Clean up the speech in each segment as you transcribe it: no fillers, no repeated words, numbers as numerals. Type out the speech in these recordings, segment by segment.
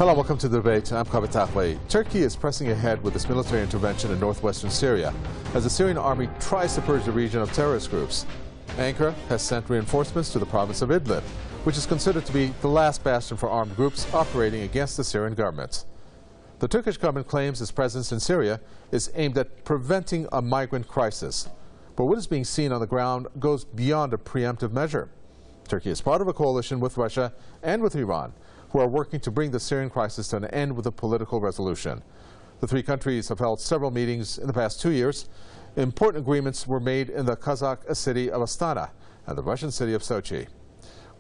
Hello, welcome to the debate. I'm Kaveh. Turkey is pressing ahead with its military intervention in northwestern Syria as the Syrian army tries to purge the region of terrorist groups. Ankara has sent reinforcements to the province of Idlib, which is considered to be the last bastion for armed groups operating against the Syrian government. The Turkish government claims its presence in Syria is aimed at preventing a migrant crisis. But what is being seen on the ground goes beyond a preemptive measure. Turkey is part of a coalition with Russia and with Iran, who are working to bring the Syrian crisis to an end with a political resolution. The three countries have held several meetings in the past 2 years. Important agreements were made in the Kazakh city of Astana and the Russian city of Sochi.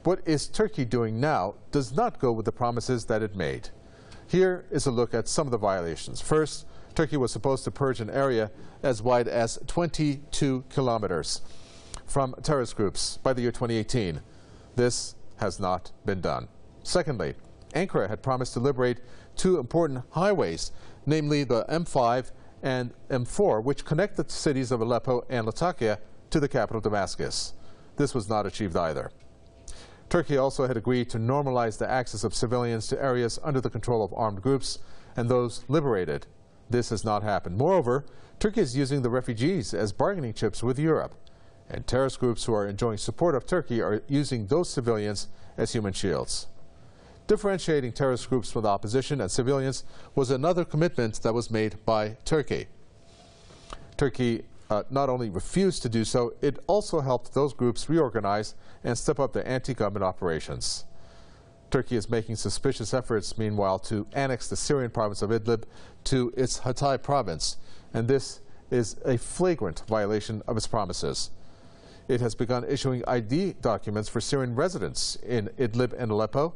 What is Turkey doing now does not go with the promises that it made. Here is a look at some of the violations. First, Turkey was supposed to purge an area as wide as 22 kilometers from terrorist groups by the year 2018. This has not been done. Secondly, Ankara had promised to liberate two important highways, namely the M5 and M4, which connect the cities of Aleppo and Latakia to the capital Damascus. This was not achieved either. Turkey also had agreed to normalize the access of civilians to areas under the control of armed groups and those liberated. This has not happened. Moreover, Turkey is using the refugees as bargaining chips with Europe, and terrorist groups who are enjoying support of Turkey are using those civilians as human shields. Differentiating terrorist groups from the opposition and civilians was another commitment that was made by Turkey. Turkey not only refused to do so, it also helped those groups reorganize and step up their anti-government operations. Turkey is making suspicious efforts, meanwhile, to annex the Syrian province of Idlib to its Hatay province, and this is a flagrant violation of its promises. It has begun issuing ID documents for Syrian residents in Idlib and Aleppo,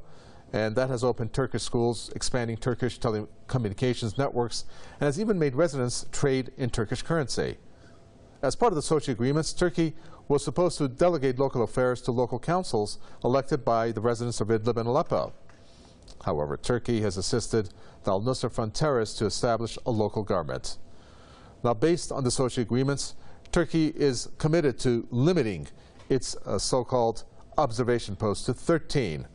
and that has opened Turkish schools, expanding Turkish telecommunications networks, and has even made residents trade in Turkish currency. As part of the Sochi agreements, Turkey was supposed to delegate local affairs to local councils elected by the residents of Idlib and Aleppo. However, Turkey has assisted the al-Nusra Front terrorists to establish a local government. Now, based on the Sochi agreements, Turkey is committed to limiting its so-called observation posts to 13,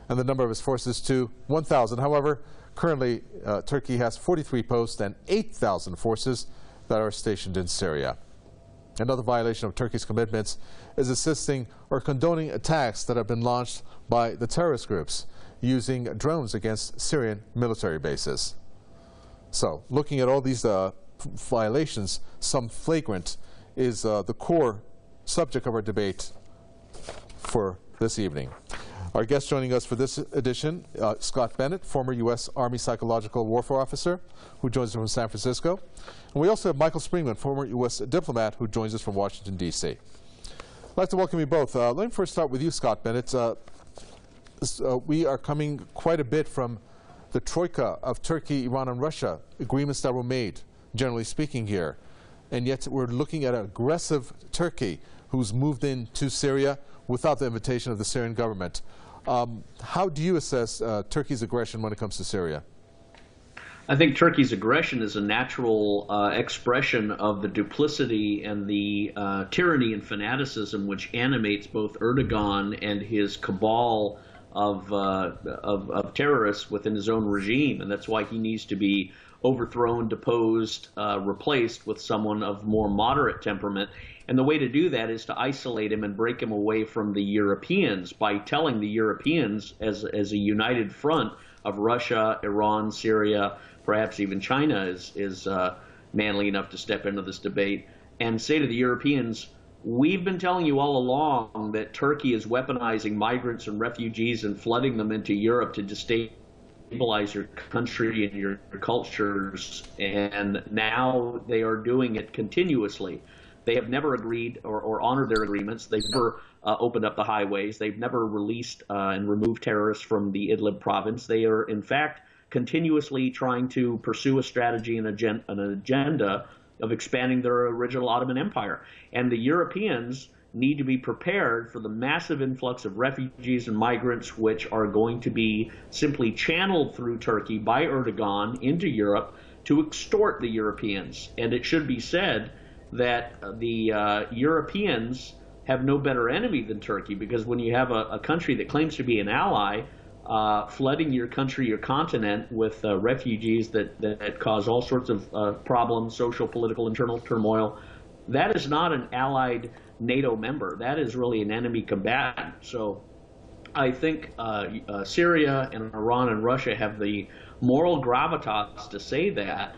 and the number of its forces to 1,000. However, currently Turkey has 43 posts and 8,000 forces that are stationed in Syria. Another violation of Turkey's commitments is assisting or condoning attacks that have been launched by the terrorist groups using drones against Syrian military bases. So, looking at all these violations, some flagrant, is the core subject of our debate for this evening. Our guest joining us for this edition, Scott Bennett, former U.S. Army Psychological Warfare Officer, who joins us from San Francisco. And we also have Michael Springmann, former U.S. diplomat, who joins us from Washington, D.C. I'd like to welcome you both. Let me first start with you, Scott Bennett. We are coming quite a bit from the troika of Turkey, Iran, and Russia, agreements that were made, generally speaking here. And yet we're looking at an aggressive Turkey who's moved into Syria without the invitation of the Syrian government. How do you assess Turkey's aggression when it comes to Syria? I think Turkey's aggression is a natural expression of the duplicity and the tyranny and fanaticism which animates both Erdogan and his cabal of terrorists within his own regime, and that's why he needs to be overthrown, deposed, replaced with someone of more moderate temperament. And the way to do that is to isolate him and break him away from the Europeans by telling the Europeans as a united front of Russia, Iran, Syria, perhaps even China is manly enough to step into this debate, and say to the Europeans, we've been telling you all along that Turkey is weaponizing migrants and refugees and flooding them into Europe to destabilize your country and your cultures, and now they are doing it continuously. They have never agreed or honored their agreements. They've never opened up the highways. They've never released and removed terrorists from the Idlib province. They are, in fact, continuously trying to pursue a strategy and an agenda of expanding their original Ottoman Empire. And the Europeans need to be prepared for the massive influx of refugees and migrants which are going to be simply channeled through Turkey by Erdogan into Europe to extort the Europeans. And it should be said that the Europeans have no better enemy than Turkey, because when you have a country that claims to be an ally, flooding your country, your continent with refugees that cause all sorts of problems, social, political, internal turmoil. That is not an allied NATO member. That is really an enemy combatant. So I think Syria and Iran and Russia have the moral gravitas to say that,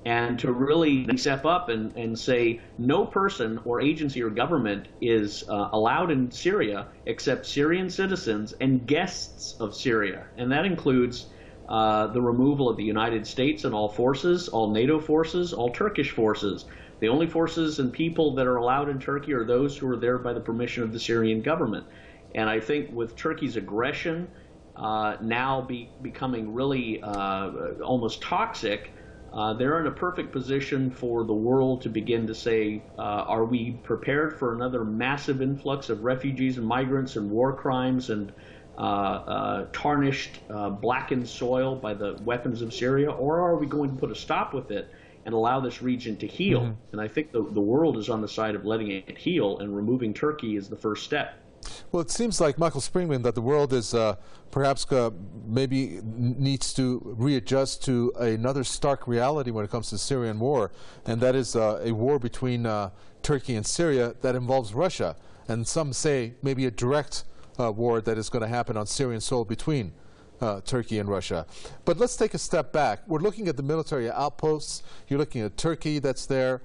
and to really step up and say no person or agency or government is allowed in Syria except Syrian citizens and guests of Syria. And that includes the removal of the United States and all forces, all NATO forces, all Turkish forces. The only forces and people that are allowed in Turkey are those who are there by the permission of the Syrian government. And I think with Turkey's aggression now becoming really almost toxic, they're in a perfect position for the world to begin to say, are we prepared for another massive influx of refugees and migrants and war crimes and tarnished, blackened soil by the weapons of Syria, or are we going to put a stop with it and allow this region to heal? Mm-hmm. And I think the world is on the side of letting it heal, and removing Turkey is the first step. Well, it seems like, Michael Springmann, that the world is perhaps maybe needs to readjust to another stark reality when it comes to the Syrian war, and that is a war between Turkey and Syria that involves Russia. And some say maybe a direct war that is going to happen on Syrian soil between Turkey and Russia. But let's take a step back. We're looking at the military outposts. You're looking at Turkey that's there.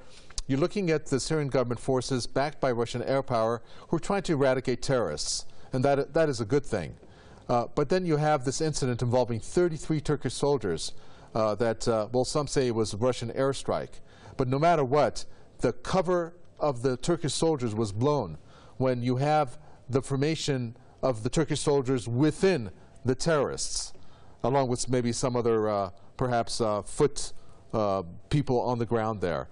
You're looking at the Syrian government forces backed by Russian air power who are trying to eradicate terrorists, and that is a good thing. But then you have this incident involving 33 Turkish soldiers well, some say it was a Russian airstrike. But no matter what, the cover of the Turkish soldiers was blown when you have the formation of the Turkish soldiers within the terrorists, along with maybe some other perhaps foot people on the ground there.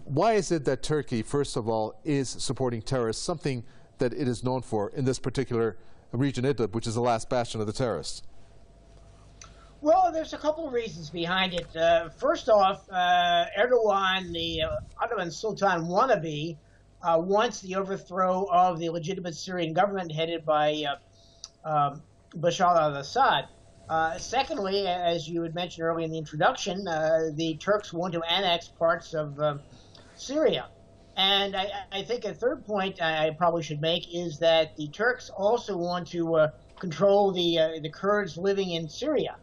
Why is it that Turkey, first of all, is supporting terrorists, something that it is known for in this particular region, Idlib, which is the last bastion of the terrorists? Well, there's a couple of reasons behind it. First off, Erdogan, the Ottoman Sultan wannabe, wants the overthrow of the legitimate Syrian government headed by Bashar al-Assad. Secondly, as you had mentioned earlier in the introduction, the Turks want to annex parts of Syria. And I think a third point I probably should make is that the Turks also want to control the Kurds living in Syria.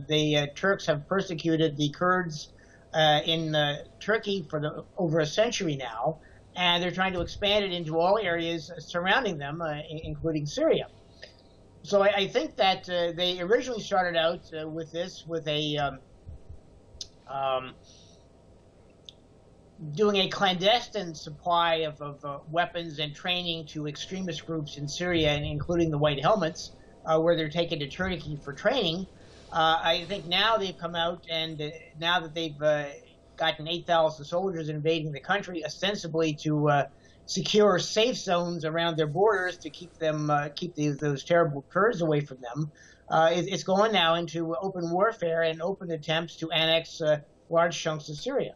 The Turks have persecuted the Kurds in Turkey for over a century now, and they're trying to expand it into all areas surrounding them, including Syria. So I think that they originally started out with this with a doing a clandestine supply of weapons and training to extremist groups in Syria, and including the White Helmets, where they're taken to Turkey for training. I think now they've come out, and now that they've gotten 8,000 soldiers invading the country, ostensibly to secure safe zones around their borders to keep them those terrible Kurds away from them. It's going now into open warfare and open attempts to annex large chunks of Syria.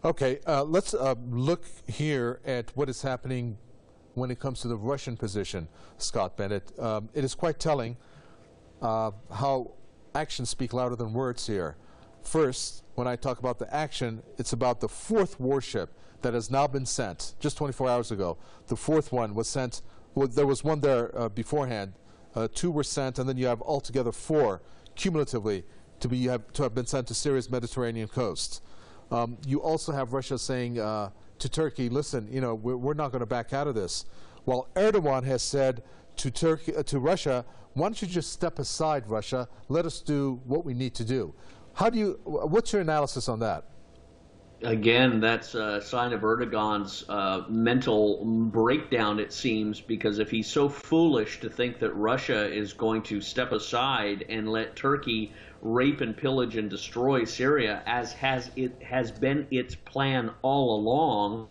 Okay, let's look here at what is happening when it comes to the Russian position, Scott Bennett. It is quite telling how actions speak louder than words here. First, when I talk about the action, it's about the fourth warship that has now been sent, just 24 hours ago. The fourth one was sent. Well, there was one there beforehand. Two were sent, and then you have altogether four cumulatively to have been sent to Syria's Mediterranean coast. You also have Russia saying to Turkey, listen, we're not going to back out of this. While Erdogan has said to Russia, why don't you just step aside, Russia? Let us do what we need to do. What's your analysis on that? Again, that's a sign of Erdogan's mental breakdown, it seems, because if he's so foolish to think that Russia is going to step aside and let Turkey rape and pillage and destroy Syria, as has been its plan all along,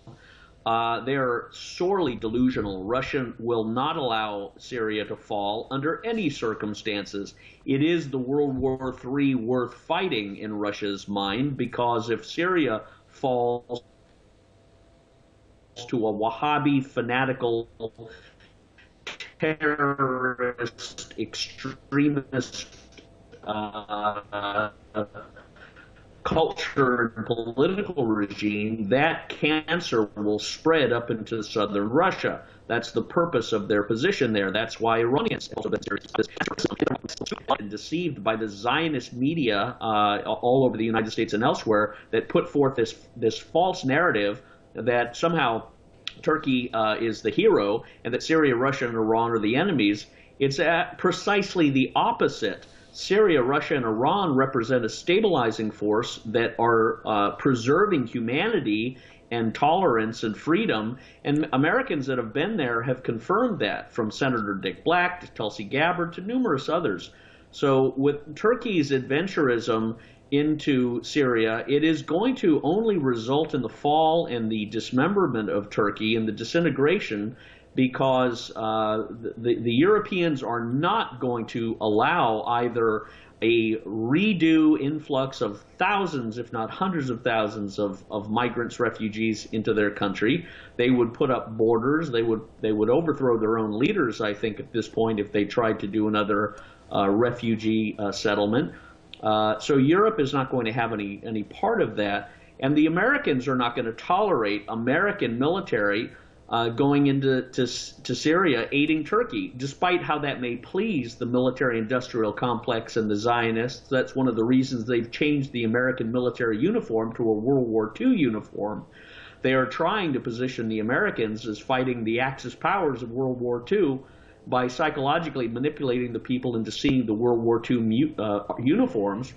they're sorely delusional. Russia will not allow Syria to fall under any circumstances. It is the World War III worth fighting in Russia's mind, because if Syria falls to a Wahhabi fanatical terrorist, extremist culture and political regime, that cancer will spread up into southern Russia. That's the purpose of their position there. That's why Iranians also been deceived by the Zionist media all over the United States and elsewhere that put forth this false narrative that somehow Turkey is the hero and that Syria, Russia, and Iran are the enemies. It's precisely the opposite. Syria, Russia, and Iran represent a stabilizing force that are preserving humanity and tolerance and freedom, and Americans that have been there have confirmed that, from Senator Dick Black to Tulsi Gabbard to numerous others. So with Turkey's adventurism into Syria, it is going to only result in the fall and the dismemberment of Turkey and the disintegration, because the Europeans are not going to allow either a redo influx of thousands, if not hundreds of thousands of migrants, refugees into their country. They would put up borders. They would overthrow their own leaders, I think, at this point, if they tried to do another refugee settlement. So Europe is not going to have any part of that. And the Americans are not going to tolerate American military going into Syria, aiding Turkey, despite how that may please the military-industrial complex and the Zionists. That's one of the reasons they've changed the American military uniform to a World War II uniform. They are trying to position the Americans as fighting the Axis powers of World War II by psychologically manipulating the people into seeing the World War II uniforms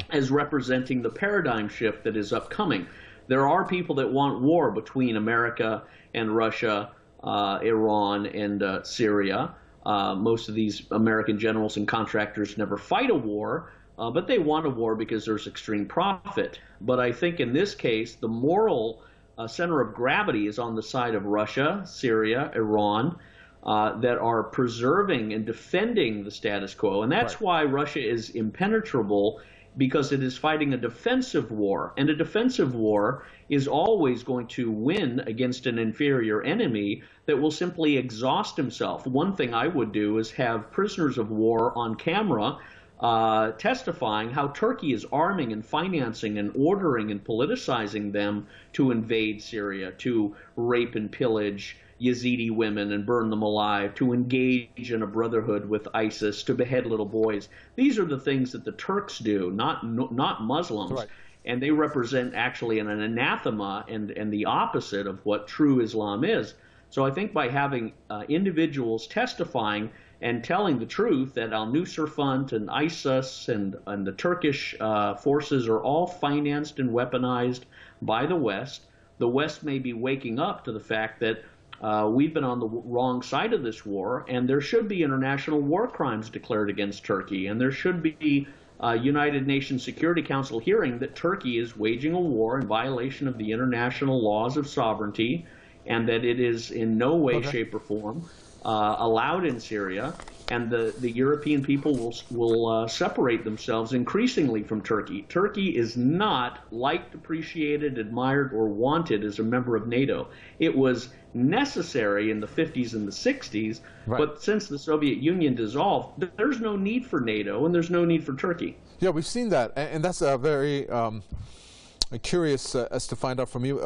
as representing the paradigm shift that is upcoming. There are people that want war between America and Russia, Iran, and Syria. Most of these American generals and contractors never fight a war, but they want a war because there's extreme profit. But I think in this case, the moral center of gravity is on the side of Russia, Syria, Iran, that are preserving and defending the status quo. And that's why Russia is impenetrable, because it is fighting a defensive war. And a defensive war is always going to win against an inferior enemy that will simply exhaust himself. One thing I would do is have prisoners of war on camera testifying how Turkey is arming and financing and ordering and politicizing them to invade Syria, to rape and pillage Yazidi women and burn them alive, to engage in a brotherhood with ISIS, to behead little boys. These are the things that the Turks do, not Muslims. Right. And they represent actually an anathema and the opposite of what true Islam is. So I think by having individuals testifying and telling the truth that al-Nusra Front and ISIS and the Turkish forces are all financed and weaponized by the West may be waking up to the fact that we've been on the wrong side of this war, and there should be international war crimes declared against Turkey, and there should be a United Nations Security Council hearing that Turkey is waging a war in violation of the international laws of sovereignty, and that it is in no way, shape, or form allowed in Syria, and the European people will separate themselves increasingly from Turkey. Turkey is not liked, appreciated, admired, or wanted as a member of NATO. It was necessary in the 50s and the 60s, but since the Soviet Union dissolved, there's no need for NATO and there's no need for Turkey. Yeah, we've seen that, and that's very curious as to find out from you,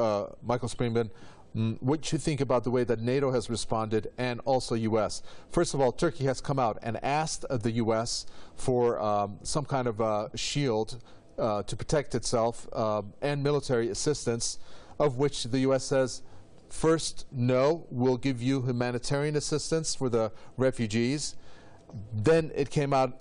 Michael Springmann, what you think about the way that NATO has responded and also U.S. First of all, Turkey has come out and asked the U.S. for some kind of shield to protect itself and military assistance, of which the U.S. says, first, no, we'll give you humanitarian assistance for the refugees. Then it came out,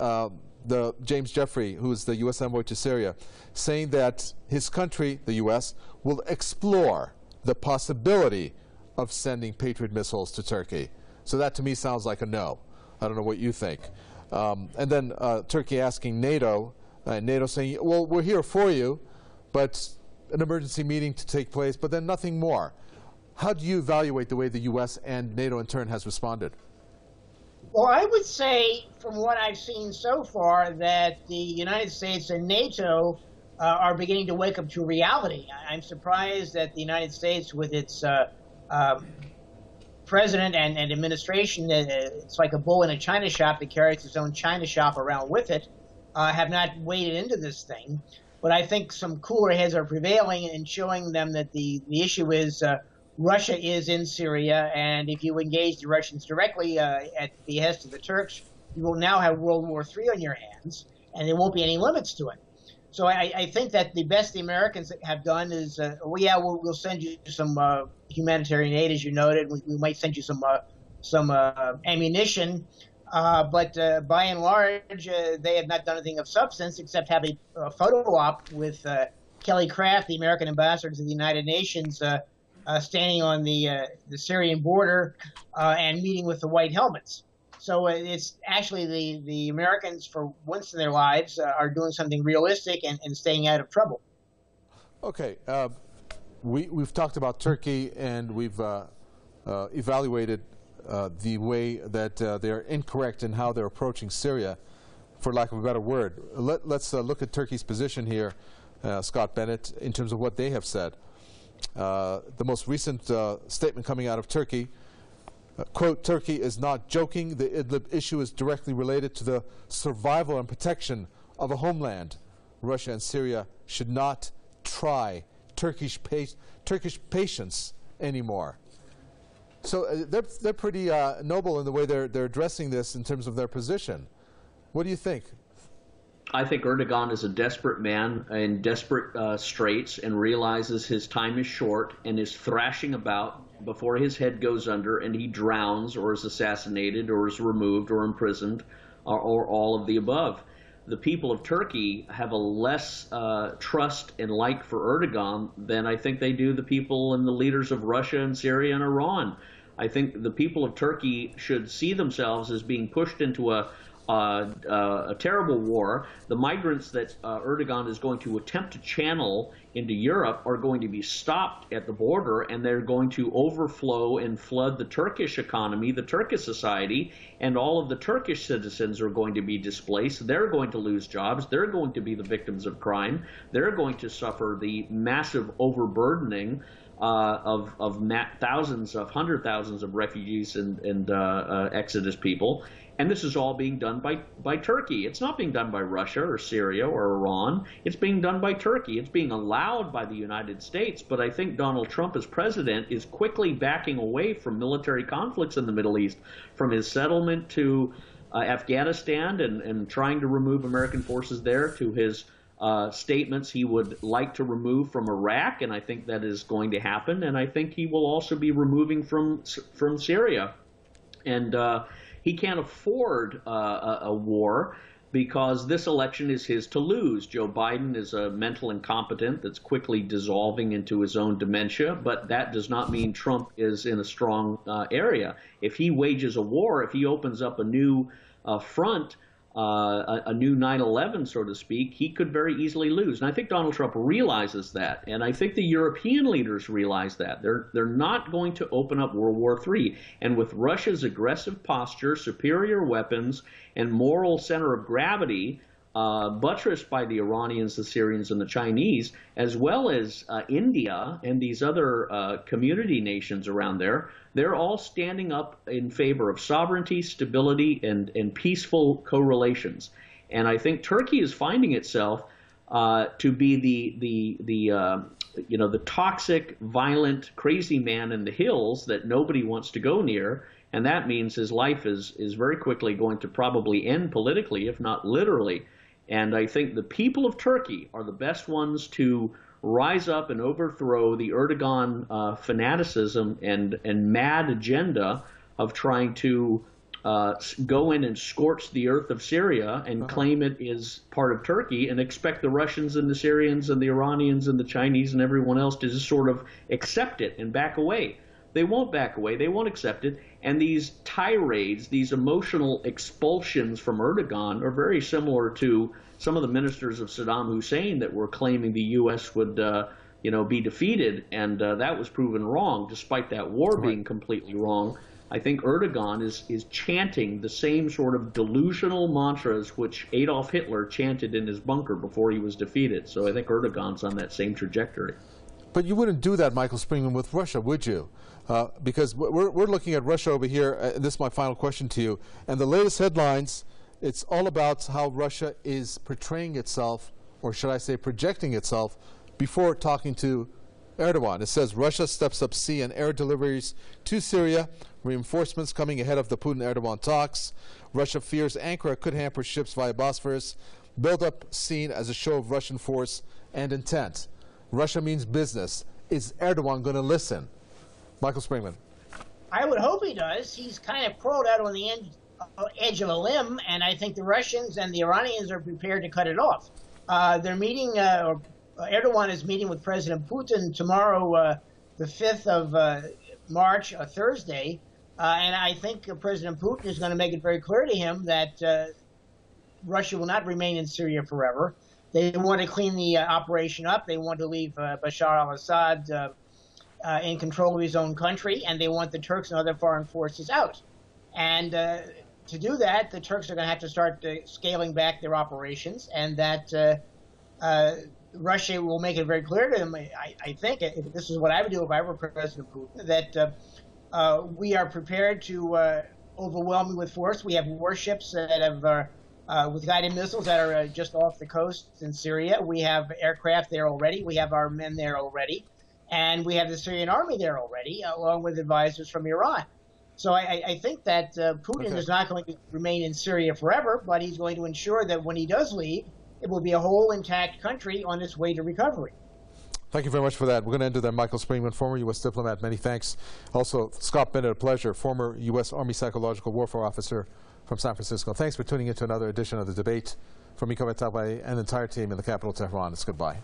the James Jeffrey, who is the U.S. envoy to Syria, saying that his country, the U.S., will explore the possibility of sending Patriot missiles to Turkey. So that to me sounds like a no. I don't know what you think. And then Turkey asking NATO, NATO saying, well, we're here for you, but an emergency meeting to take place, but then nothing more. How do you evaluate the way the U.S. and NATO in turn has responded? Well, I would say, from what I've seen so far, that the United States and NATO are beginning to wake up to reality. I'm surprised that the United States, with its president and administration, it's like a bull in a china shop that carries its own china shop around with it, have not waded into this thing. But I think some cooler heads are prevailing in showing them that the issue is Russia is in Syria, and if you engage the Russians directly at the behest of the Turks, you will now have World War III on your hands, and there won't be any limits to it. So I think that the best the Americans have done is, we'll send you some humanitarian aid, as you noted. We might send you some ammunition, but by and large, they have not done anything of substance except have a photo op with Kelly Craft, the American ambassador to the United Nations, standing on the Syrian border and meeting with the white helmets. So it's actually the Americans, for once in their lives, are doing something realistic and staying out of trouble. Okay. We've talked about Turkey, and we've evaluated the way that they're incorrect in how they're approaching Syria, for lack of a better word. Let's look at Turkey's position here, Scott Bennett, in terms of what they have said. The most recent statement coming out of Turkey, quote, Turkey is not joking. The Idlib issue is directly related to the survival and protection of a homeland. Russia and Syria should not try Turkish patience anymore. So they're pretty noble in the way they're addressing this in terms of their position. What do you think? I think Erdogan is a desperate man in desperate straits and realizes his time is short and is thrashing about before his head goes under and he drowns or is assassinated or is removed or imprisoned or all of the above. The people of Turkey have a less trust and like for Erdogan than I think they do the people and the leaders of Russia and Syria and Iran. I think the people of Turkey should see themselves as being pushed into a terrible war. The migrants that Erdogan is going to attempt to channel into Europe are going to be stopped at the border, and they're going to overflow and flood the Turkish economy, the Turkish society, and all of the Turkish citizens are going to be displaced. They're going to lose jobs. They're going to be the victims of crime. They're going to suffer the massive overburdening of thousands of hundred thousands of refugees and Exodus people. And this is all being done by Turkey. It's not being done by Russia or Syria or Iran. It's being done by Turkey. It's being allowed by the United States. But I think Donald Trump, as president, is quickly backing away from military conflicts in the Middle East, from his settlement to Afghanistan and trying to remove American forces there, to his statements he would like to remove from Iraq, and I think that is going to happen. And I think he will also be removing from Syria. And he can't afford a war because this election is his to lose. Joe Biden is a mental incompetent that's quickly dissolving into his own dementia, but that does not mean Trump is in a strong area. If he wages a war, if he opens up a new front, a new 9/11, so to speak, he could very easily lose. And I think Donald Trump realizes that, and I think the European leaders realize that. They're not going to open up World War III. And with Russia's aggressive posture, superior weapons, and moral center of gravity, buttressed by the Iranians, the Syrians, and the Chinese, as well as India and these other community nations around there, they're all standing up in favor of sovereignty, stability, and peaceful correlations. And I think Turkey is finding itself to be the toxic, violent, crazy man in the hills that nobody wants to go near. And that means his life is very quickly going to probably end politically, if not literally. And I think the people of Turkey are the best ones to rise up and overthrow the Erdogan fanaticism and mad agenda of trying to go in and scorch the earth of Syria and claim it is part of Turkey and expect the Russians and the Syrians and the Iranians and the Chinese and everyone else to just sort of accept it and back away. They won't back away. They won't accept it. And these tirades, these emotional expulsions from Erdogan are very similar to some of the ministers of Saddam Hussein that were claiming the U.S. would, be defeated. And that was proven wrong, despite that war being completely wrong. I think Erdogan is chanting the same sort of delusional mantras which Adolf Hitler chanted in his bunker before he was defeated. So I think Erdogan's on that same trajectory. But you wouldn't do that, Michael Springmann, with Russia, would you? Because we're looking at Russia over here, and this is my final question to you. And the latest headlines, it's all about how Russia is portraying itself, or should I say projecting itself, before talking to Erdogan. It says Russia steps up sea and air deliveries to Syria, reinforcements coming ahead of the Putin-Erdogan talks. Russia fears Ankara could hamper ships via Bosphorus. Build-up seen as a show of Russian force and intent. Russia means business. Is Erdogan going to listen? Michael Springmann. I would hope he does. He's kind of crawled out on the edge of a limb, and I think the Russians and the Iranians are prepared to cut it off. They're meeting, Erdogan is meeting with President Putin tomorrow, the 5th of March, Thursday, and I think President Putin is going to make it very clear to him that Russia will not remain in Syria forever. They want to clean the operation up. They want to leave Bashar al-Assad in control of his own country, and they want the Turks and other foreign forces out. And to do that, the Turks are going to have to start scaling back their operations, and that Russia will make it very clear to them, I think, this is what I would do if I were President Putin, that we are prepared to overwhelm you with force. We have warships that have with guided missiles that are just off the coast in Syria. We have aircraft there already. We have our men there already. And we have the Syrian army there already, along with advisors from Iran. So I think that Putin is not going to remain in Syria forever, but he's going to ensure that when he does leave, it will be a whole intact country on its way to recovery. Thank you very much for that. We're going to end with that. Michael Springmann, former U.S. diplomat, many thanks. Also, Scott Bennett, a pleasure, former U.S. Army Psychological Warfare Officer from San Francisco. Thanks for tuning in to another edition of The Debate. From me, and the entire team in the capital, Tehran, it's goodbye.